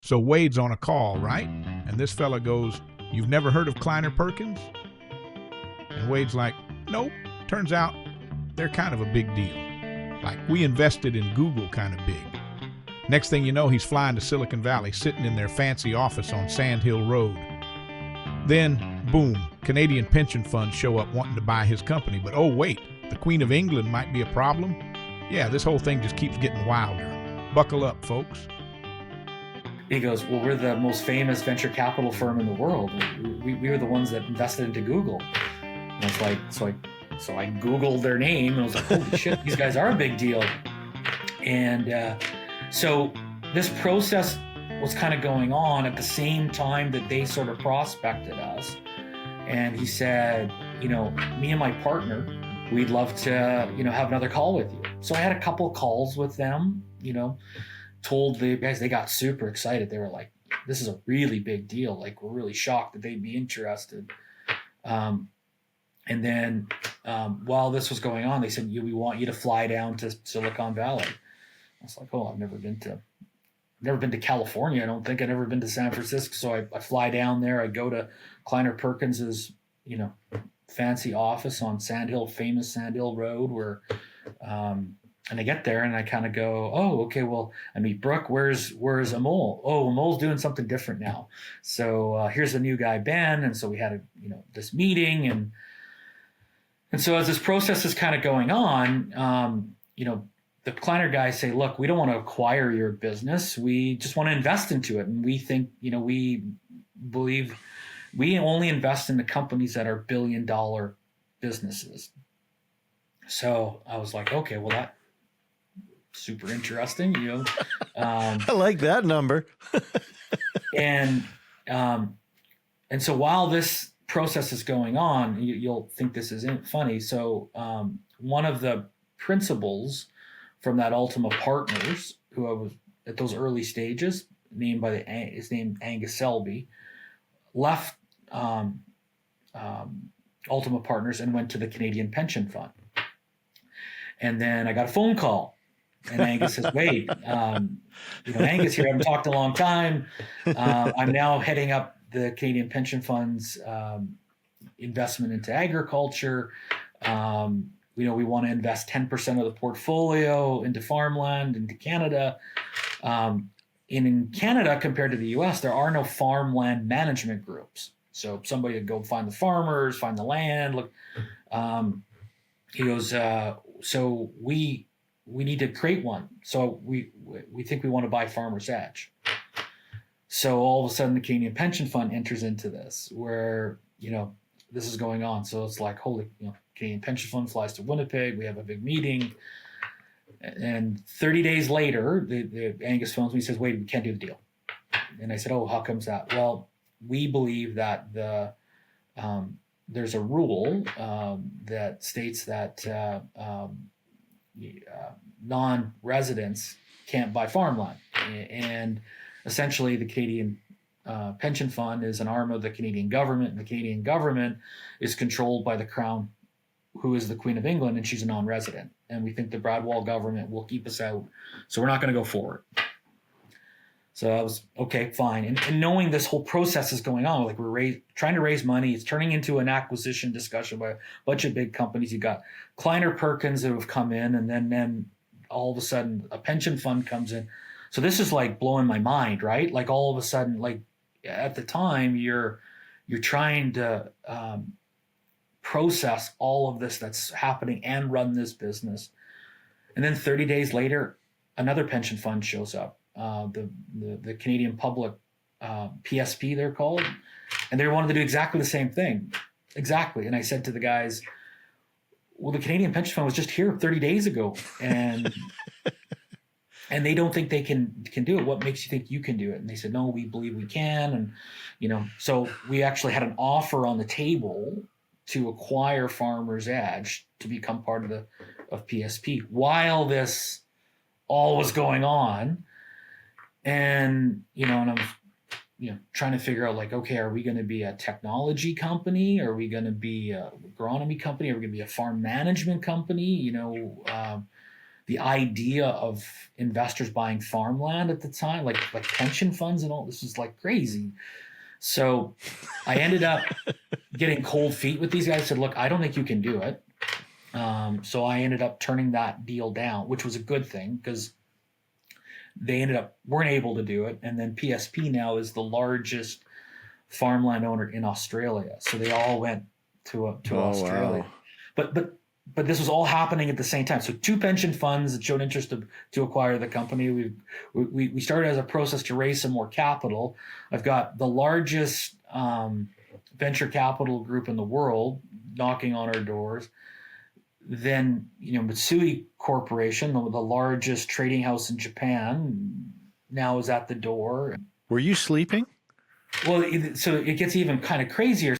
So Wade's on a call, right? And this fella goes, "You've never heard of Kleiner Perkins?" And Wade's like, "Nope." Turns out they're kind of a big deal. Like, we invested in Google kind of big. Next thing you know, he's flying to Silicon Valley, sitting in their fancy office on Sand Hill Road. Then, boom, Canadian pension funds show up wanting to buy his company. But oh wait, the Queen of England might be a problem? Yeah, this whole thing just keeps getting wilder. Buckle up, folks. He goes, "Well, we're the most famous venture capital firm in the world. We were the ones that invested into Google." And I was like, so I Googled their name and I was like, holy shit, these guys are a big deal. And so this process was kind of going on at the same time that they sort of prospected us. And he said, me and my partner, we'd love to, have another call with you. So I had a couple of calls with them, told the guys, they got super excited. They were like, this is a really big deal. Like, we're really shocked that they'd be interested. And then while this was going on, they said, we want you to fly down to Silicon Valley. I was like, oh, I've never been to California. I don't think I've never been to San Francisco. So I fly down there. I go to Kleiner Perkins's, fancy office on famous Sand Hill Road, where, and I get there and I kind of go, oh, okay, well, I meet Brooke. Where's Amol? Oh, Amol's doing something different now. So here's the new guy, Ben. And so we had this meeting, and so as this process is kind of going on, the Kleiner guys say, look, we don't want to acquire your business. We just want to invest into it. And we think, we believe we only invest in the companies that are billion-dollar businesses. So I was like, okay, well, that's super interesting, I like that number. and so while this process is going on, you'll think this isn't funny. So one of the principals from that Ultima Partners, who I was at those early stages, his name Angus Selby, left Ultima Partners and went to the Canadian Pension Fund. And then I got a phone call, and Angus says, "Wait, Angus here. I haven't talked in a long time. I'm now heading up the Canadian Pension Fund's investment into agriculture. We want to invest 10% of the portfolio into farmland, into Canada. In Canada, compared to the U.S., there are no farmland management groups. So somebody would go find the farmers, find the land. Look, he goes, so we need to create one. So we think we want to buy Farmers Edge. So all of a sudden, the Canadian Pension Fund enters into this, where this is going on. So it's like, holy, Canadian Pension Fund flies to Winnipeg. We have a big meeting. And 30 days later, the Angus phones me and says, "Wait, we can't do the deal." And I said, "Oh, how comes that?" "Well, we believe that there's a rule that states that non-residents can't buy farmland. And essentially, the Canadian Pension Fund is an arm of the Canadian government, and the Canadian government is controlled by the Crown, who is the Queen of England, and she's a non-resident. And we think the Bradwell government will keep us out, so we're not going to go forward." So I was, okay, fine. And knowing this whole process is going on, like we're trying to raise money, it's turning into an acquisition discussion by a bunch of big companies. You got Kleiner Perkins who have come in, and then all of a sudden a pension fund comes in. So this is like blowing my mind, right? Like all of a sudden, like at the time you're trying to process all of this that's happening and run this business. And then 30 days later, another pension fund shows up, the Canadian Public PSP, they're called, and they wanted to do exactly the same thing. Exactly. And I said to the guys, well, the Canadian Pension Fund was just here 30 days ago, and and they don't think they can do it. What makes you think you can do it? And they said, no, we believe we can. And so we actually had an offer on the table to acquire Farmers Edge to become part of PSP while this all was going on. And and I was trying to figure out, like, okay, are we going to be a technology company? Are we going to be a agronomy company? Are we going to be a farm management company? the idea of investors buying farmland at the time, like pension funds and all, this was like crazy. So I ended up getting cold feet with these guys. Said, look, I don't think you can do it. So I ended up turning that deal down, which was a good thing because they weren't able to do it. And then PSP now is the largest farmland owner in Australia. So they all went to Australia. Wow. But this was all happening at the same time. So 2 pension funds that showed interest to acquire the company. We started as a process to raise some more capital. I've got the largest venture capital group in the world knocking on our doors. Then, Mitsui Corporation, the largest trading house in Japan, now is at the door. Were you sleeping? Well, so it gets even kind of crazier.